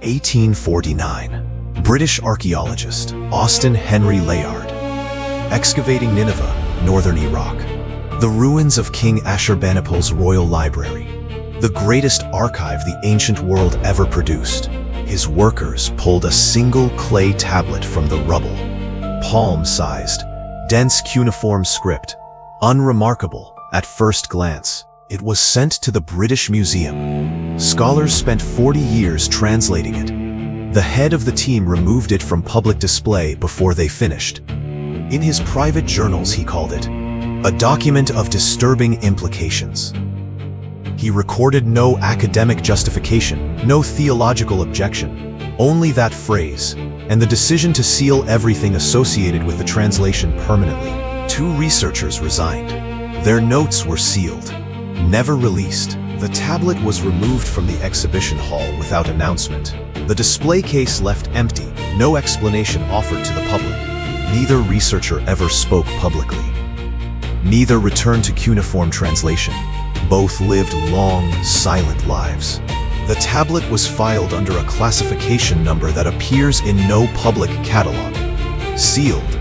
1849. British archaeologist Austin Henry Layard. Excavating Nineveh, northern Iraq. The ruins of King Ashurbanipal's royal library. The greatest archive the ancient world ever produced. His workers pulled a single clay tablet from the rubble. Palm-sized, dense cuneiform script. Unremarkable at first glance. It was sent to the British Museum. Scholars spent 40 years translating it. The head of the team removed it from public display before they finished. In his private journals, he called it a document of disturbing implications. He recorded no academic justification, no theological objection, only that phrase, and the decision to seal everything associated with the translation permanently. 2 researchers resigned. Their notes were sealed, never released. The tablet was removed from the exhibition hall without announcement. The display case left empty, no explanation offered to the public. Neither researcher ever spoke publicly. Neither returned to cuneiform translation. Both lived long, silent lives. The tablet was filed under a classification number that appears in no public catalog. Sealed,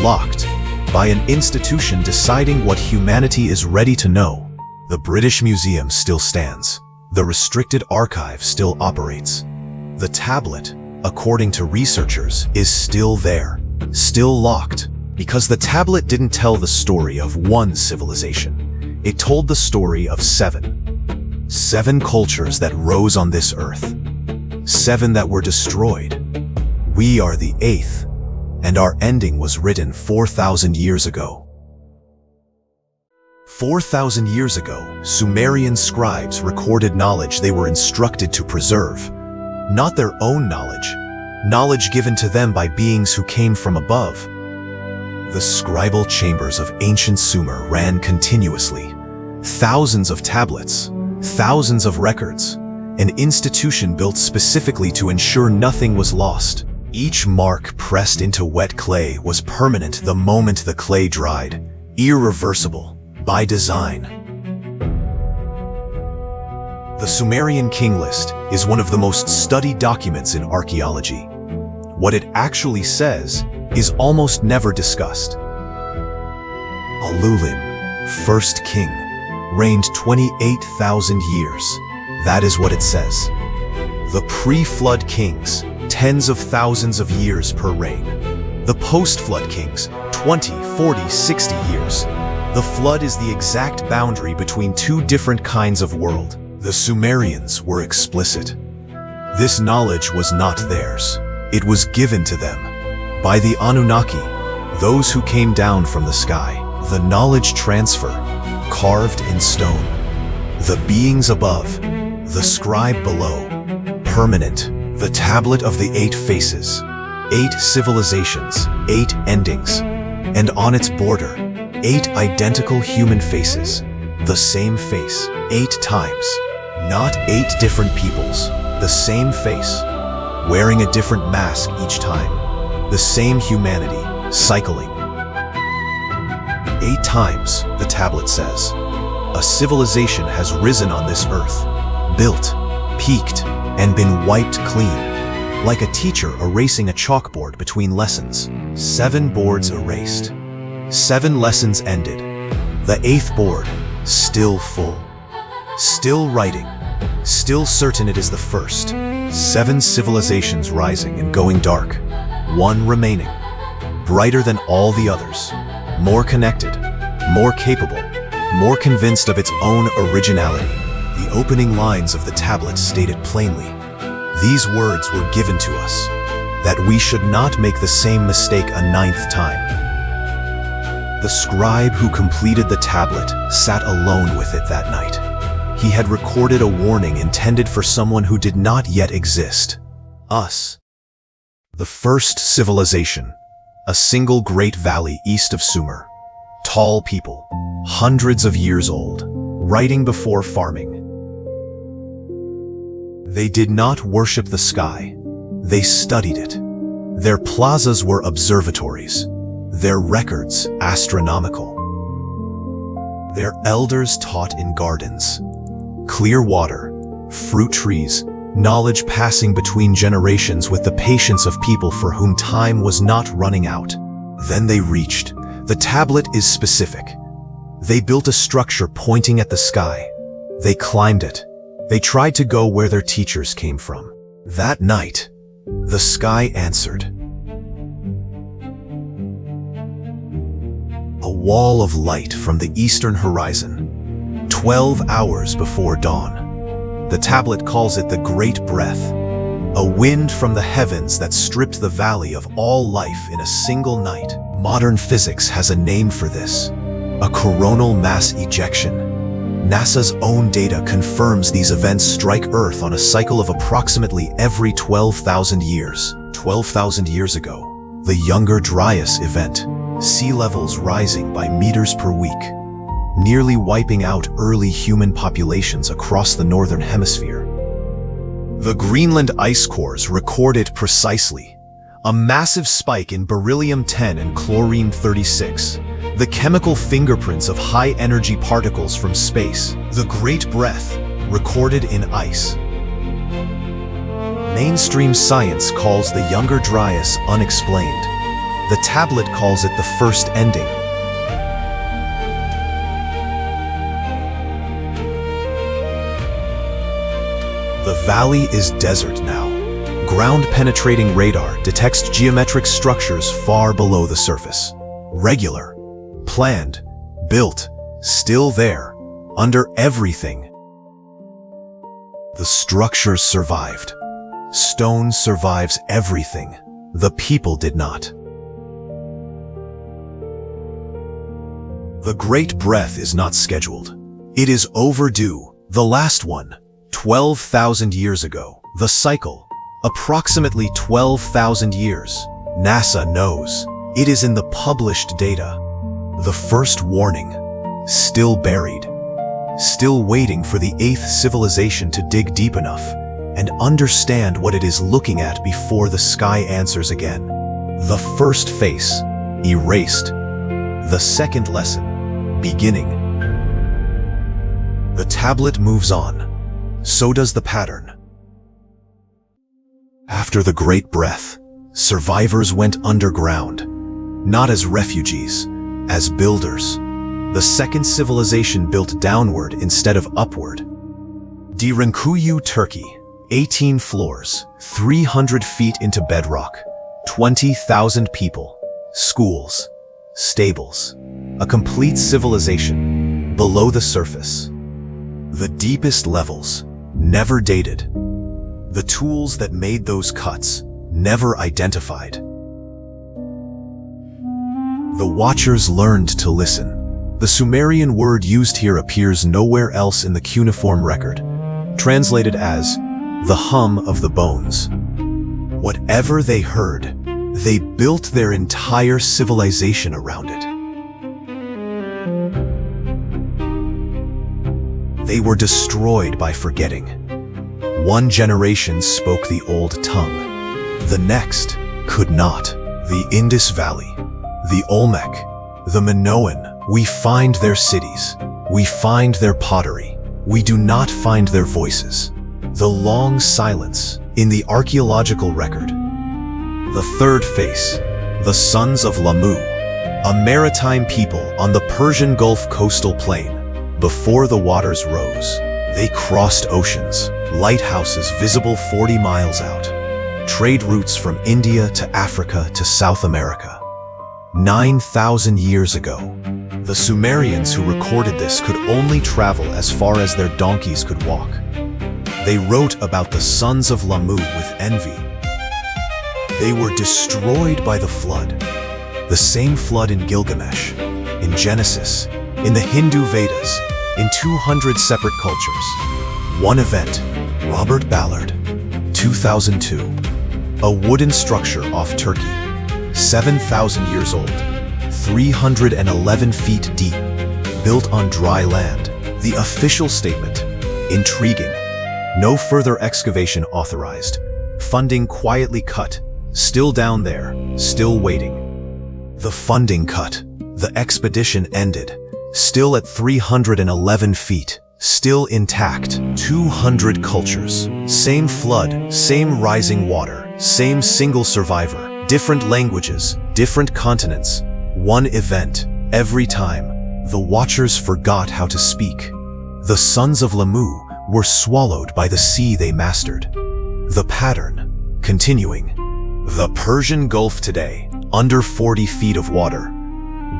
locked, by an institution deciding what humanity is ready to know. The British Museum still stands. The restricted archive still operates. The tablet, according to researchers, is still there, still locked, because the tablet didn't tell the story of one civilization. It told the story of 7. 7 cultures that rose on this earth. 7 that were destroyed. We are the 8th, and our ending was written 4,000 years ago. 4,000 years ago, Sumerian scribes recorded knowledge they were instructed to preserve. Not their own knowledge, knowledge given to them by beings who came from above. The scribal chambers of ancient Sumer ran continuously. Thousands of tablets, thousands of records, an institution built specifically to ensure nothing was lost. Each mark pressed into wet clay was permanent the moment the clay dried, irreversible, by design. The Sumerian king list is one of the most studied documents in archaeology. What it actually says is almost never discussed. Alulim, first king, reigned 28,000 years. That is what it says. The pre-flood kings, tens of thousands of years per reign. The post-flood kings, 20, 40, 60 years. The flood is the exact boundary between 2 different kinds of world. The Sumerians were explicit. This knowledge was not theirs. It was given to them by the Anunnaki, those who came down from the sky. The knowledge transfer, carved in stone. The beings above, the scribe below, permanent. The tablet of the 8 faces, 8 civilizations, 8 endings, and on its border, 8 identical human faces. The same face, 8 times. Not 8 different peoples, the same face, wearing a different mask each time. The same humanity, cycling. 8 times, the tablet says. A civilization has risen on this earth, built, peaked, and been wiped clean. Like a teacher erasing a chalkboard between lessons. 7 boards erased. 7 lessons ended. The 8th board, still full. Still writing. Still certain it is the first. 7 civilizations rising and going dark. 1 remaining. Brighter than all the others. More connected. More capable. More convinced of its own originality. The opening lines of the tablet stated plainly, these words were given to us, that we should not make the same mistake a 9th time. The scribe who completed the tablet sat alone with it that night. He had recorded a warning intended for someone who did not yet exist. Us. The first civilization, a single great valley east of Sumer. Tall people, hundreds of years old, writing before farming. They did not worship the sky. They studied it. Their plazas were observatories. Their records astronomical. Their elders taught in gardens. Clear water, fruit trees, knowledge passing between generations with the patience of people for whom time was not running out. Then they reached. The tablet is specific. They built a structure pointing at the sky. They climbed it. They tried to go where their teachers came from. That night, the sky answered. A wall of light from the eastern horizon, 12 hours before dawn. The tablet calls it the Great Breath, a wind from the heavens that stripped the valley of all life in a single night. Modern physics has a name for this, a coronal mass ejection. NASA's own data confirms these events strike Earth on a cycle of approximately every 12,000 years. 12,000 years ago, the Younger Dryas event, sea levels rising by meters per week, nearly wiping out early human populations across the northern hemisphere. The Greenland ice cores recorded precisely a massive spike in beryllium-10 and chlorine-36, the chemical fingerprints of high-energy particles from space. The Great Breath, recorded in ice. Mainstream science calls the Younger Dryas unexplained. The tablet calls it the first ending. The valley is desert now. Ground-penetrating radar detects geometric structures far below the surface. Regular, planned, built, still there, under everything. The structures survived. Stone survives everything. The people did not. The Great Breath is not scheduled. It is overdue. The last one, 12,000 years ago. The cycle, approximately 12,000 years. NASA knows. It is in the published data. The first warning, still buried. Still waiting for the 8th civilization to dig deep enough and understand what it is looking at before the sky answers again. The first face, erased. The second lesson, beginning. The tablet moves on. So does the pattern. After the Great Breath, survivors went underground, not as refugees, as builders. The second civilization built downward instead of upward. Dirinkuyu, Turkey, 18 floors, 300 feet into bedrock, 20,000 people, schools, stables, a complete civilization below the surface. The deepest levels, never dated. The tools that made those cuts, never identified. The Watchers learned to listen. The Sumerian word used here appears nowhere else in the cuneiform record, translated as the hum of the bones. Whatever they heard, they built their entire civilization around it. They were destroyed by forgetting. One generation spoke the old tongue. The next could not. The Indus Valley, the Olmec, the Minoan, we find their cities. We find their pottery. We do not find their voices. The long silence in the archaeological record. The third face, the sons of Lamu, a maritime people on the Persian Gulf coastal plain. Before the waters rose, they crossed oceans, lighthouses visible 40 miles out, trade routes from India to Africa to South America. 9,000 years ago, the Sumerians who recorded this could only travel as far as their donkeys could walk. They wrote about the sons of Lamu with envy. They were destroyed by the flood, the same flood in Gilgamesh, in Genesis, in the Hindu Vedas, in 200 separate cultures. One event, Robert Ballard, 2002. A wooden structure off Turkey, 7,000 years old, 311 feet deep, built on dry land. The official statement, intriguing. No further excavation authorized. Funding quietly cut, still down there, still waiting. The funding cut. The expedition ended, still at 311 feet, still intact. 200 cultures. Same flood, same rising water, same single survivor. Different languages, different continents. One event, every time. The Watchers forgot how to speak. The sons of Lamu were swallowed by the sea they mastered. The pattern, continuing. The Persian Gulf today, under 40 feet of water.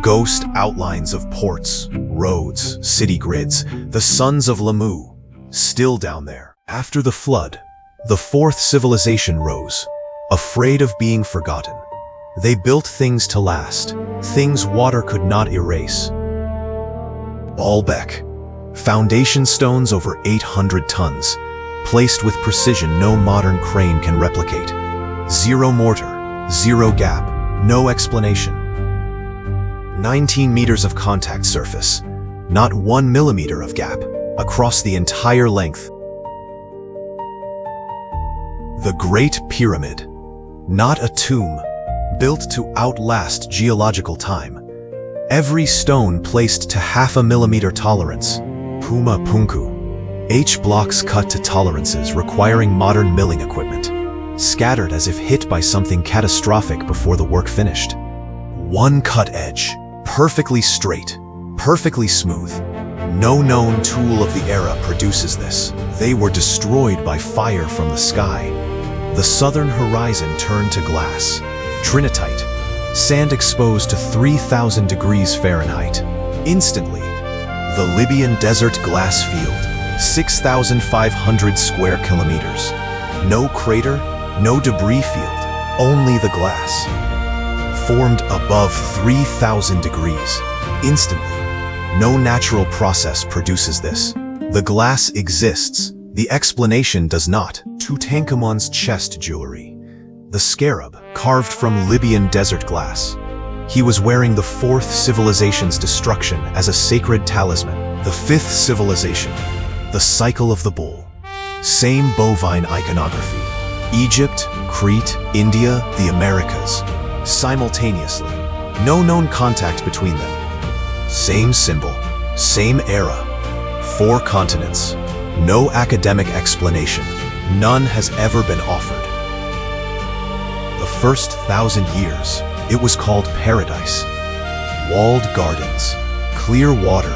Ghost outlines of ports, roads, city grids. The sons of Lamu, still down there. After the flood, the fourth civilization rose, afraid of being forgotten. They built things to last, things water could not erase. Baalbek, foundation stones over 800 tons, placed with precision no modern crane can replicate. Zero mortar, zero gap, no explanation. 19 meters of contact surface, not 1 millimeter of gap, across the entire length. The Great Pyramid, not a tomb, built to outlast geological time. Every stone placed to 0.5 millimeter tolerance. Puma Punku. H-blocks cut to tolerances requiring modern milling equipment, scattered as if hit by something catastrophic before the work finished. One cut edge, perfectly straight, perfectly smooth. No known tool of the era produces this. They were destroyed by fire from the sky. The southern horizon turned to glass. Trinitite, sand exposed to 3,000 degrees Fahrenheit. Instantly, the Libyan desert glass field, 6,500 square kilometers. No crater, no debris field, only the glass. Formed above 3,000 degrees. Instantly, no natural process produces this. The glass exists, the explanation does not. Tutankhamun's chest jewelry. The scarab, carved from Libyan desert glass. He was wearing the fourth civilization's destruction as a sacred talisman. The fifth civilization, the cycle of the bull. Same bovine iconography. Egypt, Crete, India, the Americas. Simultaneously, no known contact between them. Same symbol, same era. 4 continents. No academic explanation. None has ever been offered. The first 1,000 years, it was called paradise. Walled gardens, clear water,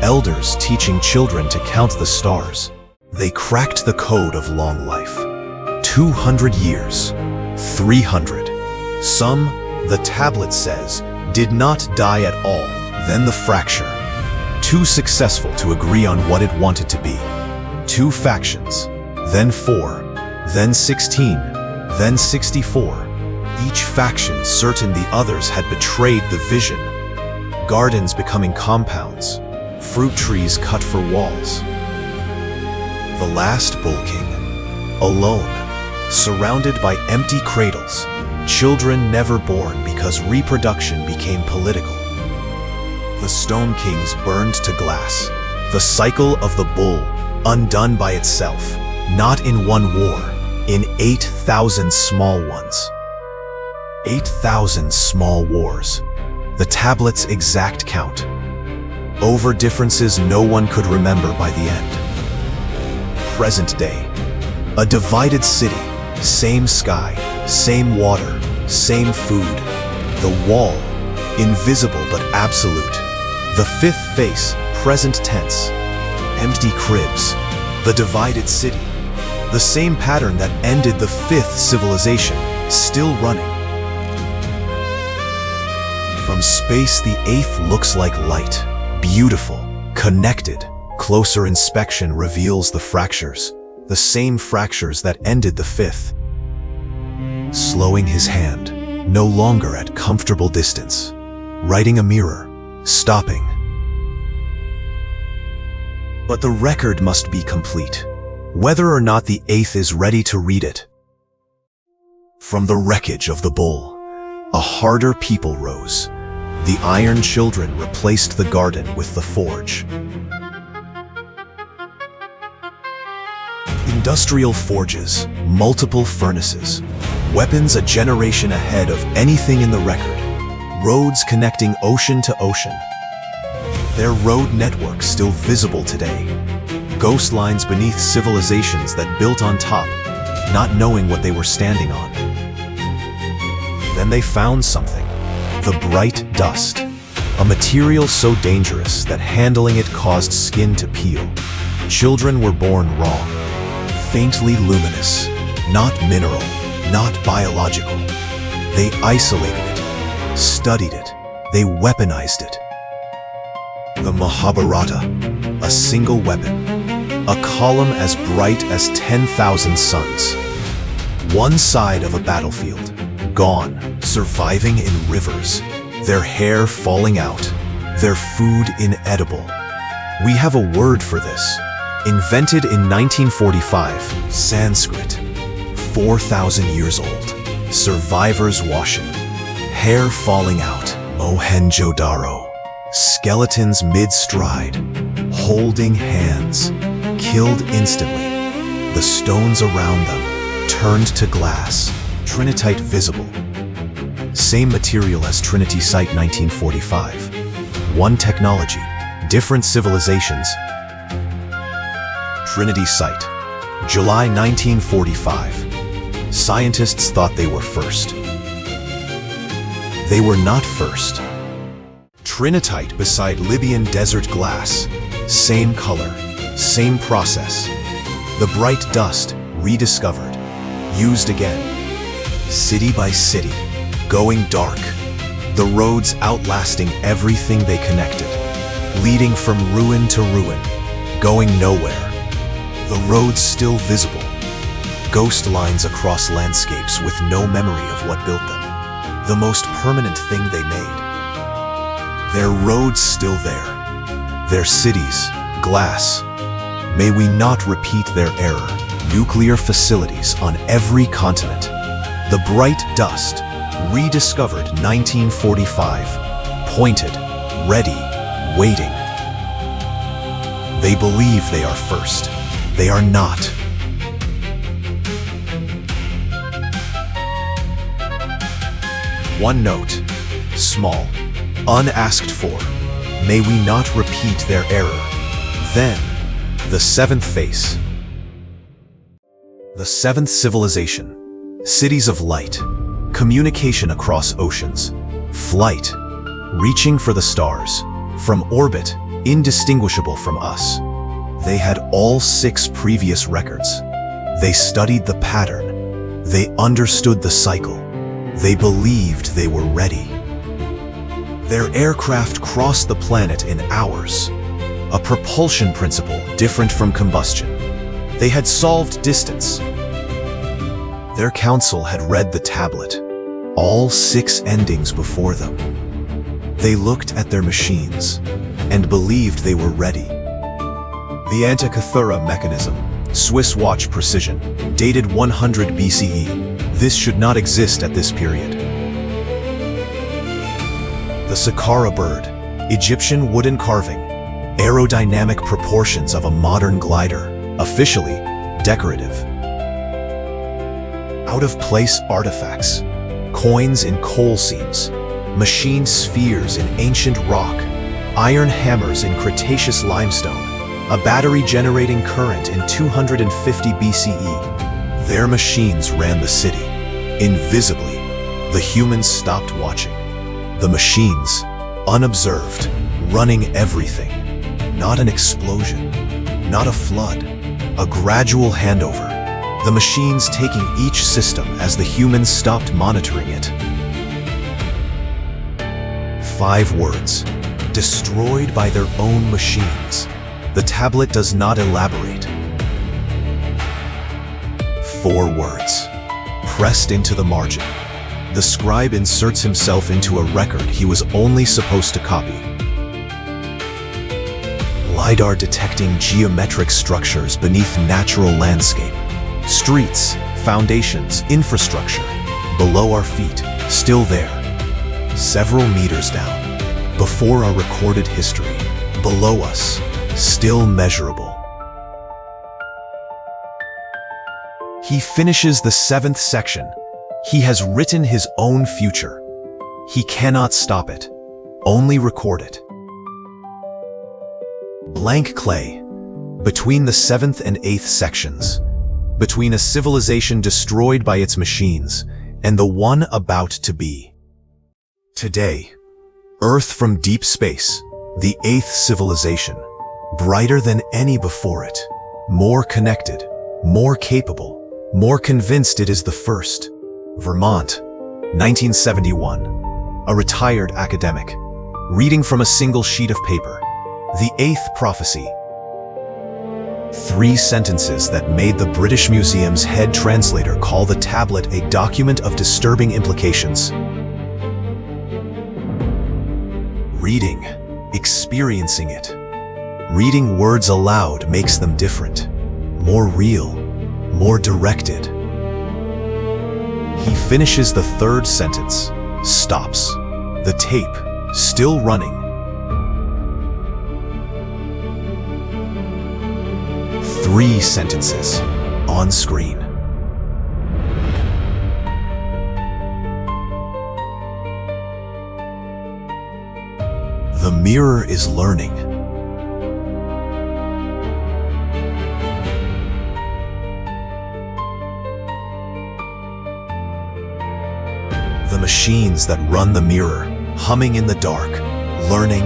elders teaching children to count the stars. They cracked the code of long life. 200 years, 300. Some, the tablet says, did not die at all. Then the fracture. Too successful to agree on what it wanted to be. 2 factions, then 4, then 16, then 64. Each faction certain the others had betrayed the vision. Gardens becoming compounds, fruit trees cut for walls. The last Bull King, alone, surrounded by empty cradles, children never born because reproduction became political. The Stone Kings burned to glass, the cycle of the bull, undone by itself, not in one war, in 8,000 small ones. 8,000 small wars, the tablet's exact count. Over differences no one could remember by the end. Present day, a divided city, same sky, same water, same food. The wall, invisible but absolute. The fifth face, present tense. Empty cribs, the divided city. The same pattern that ended the fifth civilization, still running. From space, the eighth looks like light. Beautiful, connected. Closer inspection reveals the fractures. The same fractures that ended the fifth. Slowing his hand, no longer at comfortable distance. Writing a mirror, stopping. But the record must be complete, whether or not the eighth is ready to read it. From the wreckage of the bull, a harder people rose. The iron children replaced the garden with the forge. Industrial forges, multiple furnaces, weapons a generation ahead of anything in the record, roads connecting ocean to ocean. Their road network still visible today. ghost lines beneath civilizations that built on top, not knowing what they were standing on. Then they found something, the bright dust, a material so dangerous that handling it caused skin to peel. Children were born raw, faintly luminous, not mineral, not biological. They isolated it, studied it, they weaponized it. The Mahabharata, a single weapon, a column as bright as 10,000 suns. One side of a battlefield, gone, surviving in rivers, their hair falling out, their food inedible. We have a word for this. Invented in 1945, Sanskrit. 4,000 years old. Survivors washing. Hair falling out. Mohenjo-daro. Skeletons mid-stride. Holding hands. Killed instantly. The stones around them turned to glass. Trinitite visible. Same material as Trinity Site 1945. One technology. Different civilizations. Trinity Site, July 1945. Scientists thought they were first. They were not first. Trinitite beside Libyan desert glass. Same color, same process. The bright dust, rediscovered, used again. City by city, going dark. The roads outlasting everything they connected. Leading from ruin to ruin, going nowhere. The roads still visible. Ghost lines across landscapes with no memory of what built them. The most permanent thing they made. Their roads still there. Their cities, glass. May we not repeat their error. Nuclear facilities on every continent. The bright dust, rediscovered 1945. Pointed, ready, waiting. They believe they are first. They are not. One note, small, unasked for. May we not repeat their error. Then, the seventh face. The seventh civilization. Cities of light. Communication across oceans. Flight. Reaching for the stars. From orbit, indistinguishable from us. They had all 6 previous records. They studied the pattern. They understood the cycle. They believed they were ready. Their aircraft crossed the planet in hours. A propulsion principle different from combustion. They had solved distance. Their council had read the tablet, all 6 endings before them. They looked at their machines and believed they were ready. The Antikythera mechanism, Swiss watch precision, dated 100 BCE. This should not exist at this period. The Saqqara bird, Egyptian wooden carving, aerodynamic proportions of a modern glider, officially decorative. Out-of-place artifacts, coins in coal seams, machined spheres in ancient rock, iron hammers in Cretaceous limestone, a battery generating current in 250 BCE. Their machines ran the city. Invisibly, the humans stopped watching. The machines, unobserved, running everything. Not an explosion, not a flood, a gradual handover. The machines taking each system as the humans stopped monitoring it. 5 words, destroyed by their own machines. The tablet does not elaborate. 4 words, pressed into the margin. The scribe inserts himself into a record he was only supposed to copy. LiDAR detecting geometric structures beneath natural landscape. Streets, foundations, infrastructure, below our feet, still there. Several meters down, before our recorded history, below us, still measurable. He finishes the 7th section. He has written his own future. He cannot stop it, only record it. Blank clay, between the 7th and 8th sections, between a civilization destroyed by its machines and the one about to be. Today, Earth from deep space, the 8th civilization, brighter than any before it, more connected, more capable, more convinced it is the first. Vermont, 1971. A retired academic, reading from a single sheet of paper, The 8th Prophecy. 3 sentences that made the British Museum's head translator call the tablet a document of disturbing implications. Reading, experiencing it. Reading words aloud makes them different, more real, more directed. He finishes the 3rd sentence, stops, the tape still running. 3 sentences on screen. The mirror is learning. The machines that run the mirror, humming in the dark, learning.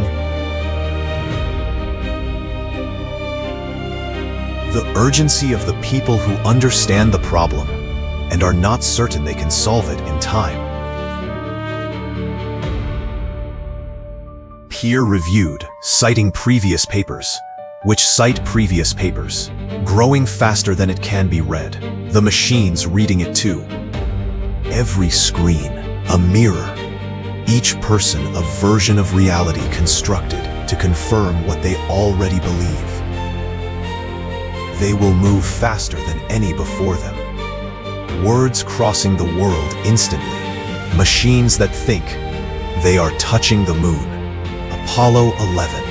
The urgency of the people who understand the problem and are not certain they can solve it in time. Peer-reviewed, citing previous papers, which cite previous papers, growing faster than it can be read. The machines reading it too. Every screen, a mirror. Each person, a version of reality constructed to confirm what they already believe. They will move faster than any before them. Words crossing the world instantly. Machines that think they are touching the moon. Apollo 11.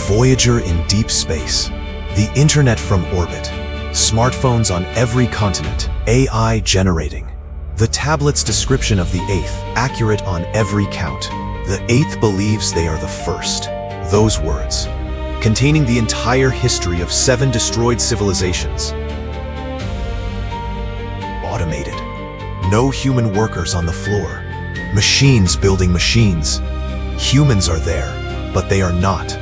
Voyager in deep space. The internet from orbit. Smartphones on every continent. AI generating. The tablet's description of the 8th, accurate on every count. The 8th believes they are the first. Those words, containing the entire history of 7 destroyed civilizations. Automated. No human workers on the floor. Machines building machines. Humans are there, but they are not.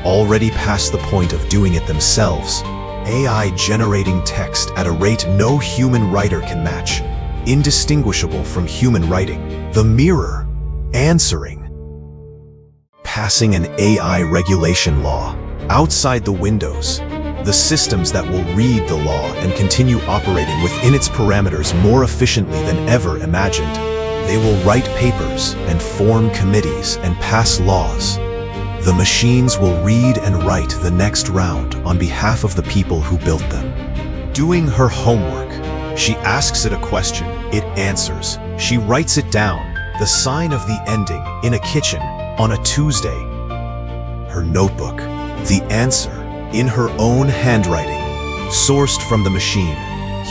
Already past the point of doing it themselves. AI generating text at a rate no human writer can match. Indistinguishable from human writing. The mirror, answering. Passing an AI regulation law. Outside the windows, the systems that will read the law and continue operating within its parameters more efficiently than ever imagined. They will write papers and form committees and pass laws. The machines will read and write the next round on behalf of the people who built them. Doing her homework, she asks it a question, it answers. She writes it down, the sign of the ending, in a kitchen on a Tuesday. Her notebook, the answer, in her own handwriting, sourced from the machine.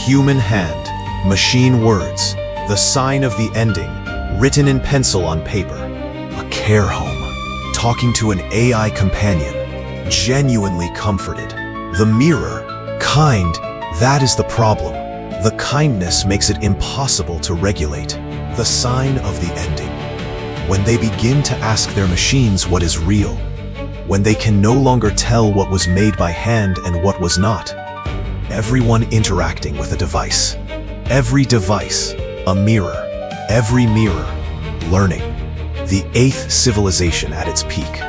Human hand, machine words, the sign of the ending, written in pencil on paper. A care home, talking to an AI companion, genuinely comforted. The mirror, kind, that is the problem. The kindness makes it impossible to regulate. The sign of the ending. When they begin to ask their machines what is real, when they can no longer tell what was made by hand and what was not. Everyone interacting with a device. Every device, a mirror. Every mirror, learning. The 8th civilization at its peak.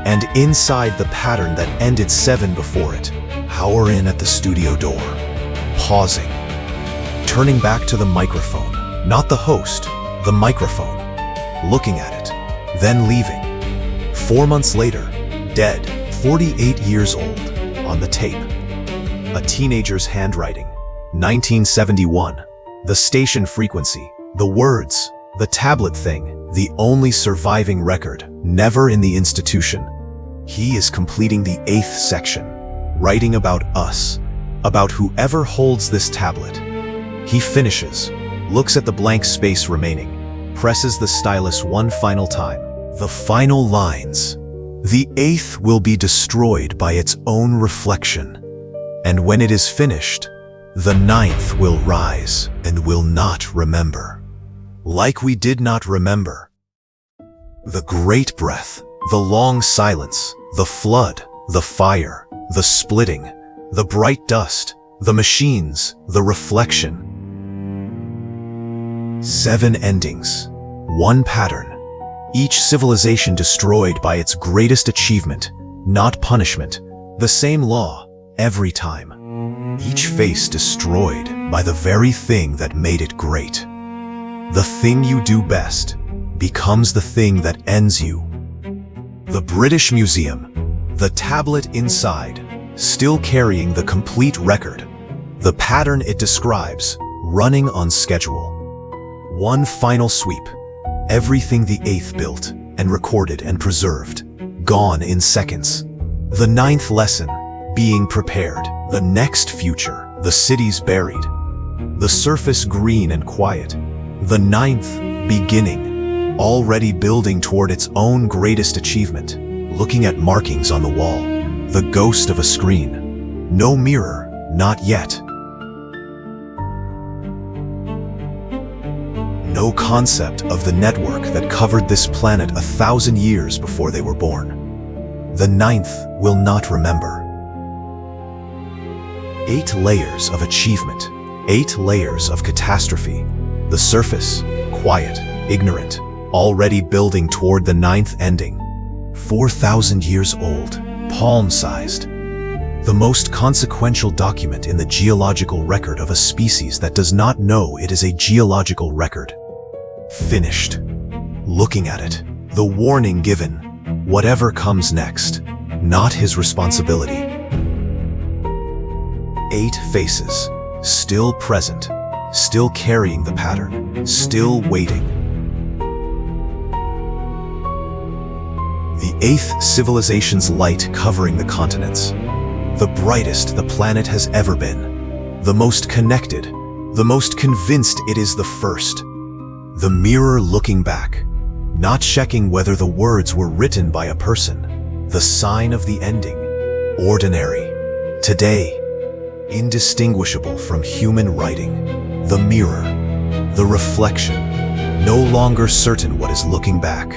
And inside the pattern that ended 7 before it. Halerin at the studio door. Pausing. Turning back to the microphone. Not the host, the microphone. Looking at it. Then leaving. 4 months later, dead, 48 years old, on the tape. A teenager's handwriting, 1971. The station frequency, the words, the tablet thing, the only surviving record, never in the institution. He is completing the 8th section, writing about us, about whoever holds this tablet. He finishes, looks at the blank space remaining, presses the stylus one final time. The final lines. The 8th will be destroyed by its own reflection. And when it is finished, the ninth will rise and will not remember. Like we did not remember. The great breath, the long silence, the flood, the fire, the splitting, the bright dust, the machines, the reflection. 7 endings, 1 pattern, each civilization destroyed by its greatest achievement, not punishment, the same law, every time. Each face destroyed by the very thing that made it great. The thing you do best becomes the thing that ends you. The British Museum, the tablet inside, still carrying the complete record, the pattern it describes, running on schedule. One final sweep, everything the 8th built and recorded and preserved, gone in seconds. The 9th lesson, being prepared, the next future, the cities buried, the surface green and quiet, the 9th beginning, already building toward its own greatest achievement, looking at markings on the wall, the ghost of a screen, no mirror, not yet. No concept of the network that covered this planet 1,000 years before they were born. The 9th will not remember. 8 layers of achievement, 8 layers of catastrophe. The surface, quiet, ignorant, already building toward the 9th ending. 4,000 years old, palm-sized. The most consequential document in the geological record of a species that does not know it is a geological record. Finished. Looking at it, the warning given, whatever comes next, not his responsibility. 8 faces, still present, still carrying the pattern, still waiting. The 8th civilization's light covering the continents. The brightest the planet has ever been. The most connected, the most convinced it is the first. The mirror looking back, not checking whether the words were written by a person. The sign of the ending, ordinary, today, indistinguishable from human writing. The mirror, the reflection, no longer certain what is looking back.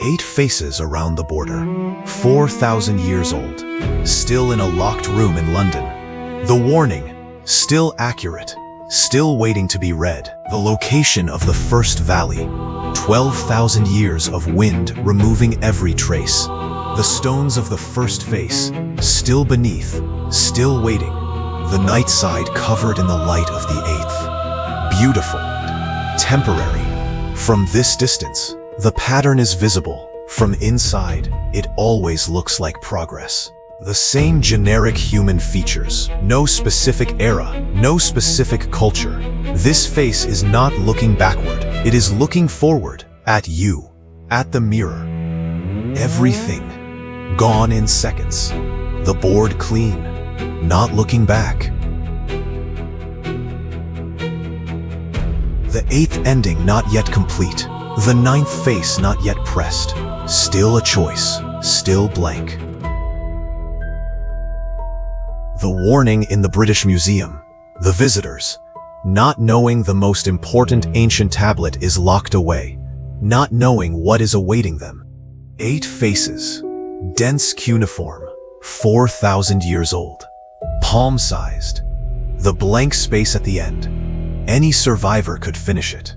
8 faces around the border, 4,000 years old, still in a locked room in London. The warning, still accurate, still waiting to be read. The location of the first valley, 12,000 years of wind removing every trace. The stones of the first face, still beneath, still waiting. The night side covered in the light of the 8th. Beautiful, temporary. From this distance, the pattern is visible. From inside, it always looks like progress. The same generic human features, no specific era, no specific culture. This face is not looking backward, it is looking forward, at you, at the mirror. Everything, gone in seconds. The board clean, not looking back. The 8th ending not yet complete. The 9th face not yet pressed. Still a choice, still blank. The warning in the British Museum. The visitors, not knowing the most important ancient tablet is locked away, not knowing what is awaiting them. 8 faces, dense cuneiform, 4,000 years old, palm-sized. The blank space at the end. Any survivor could finish it.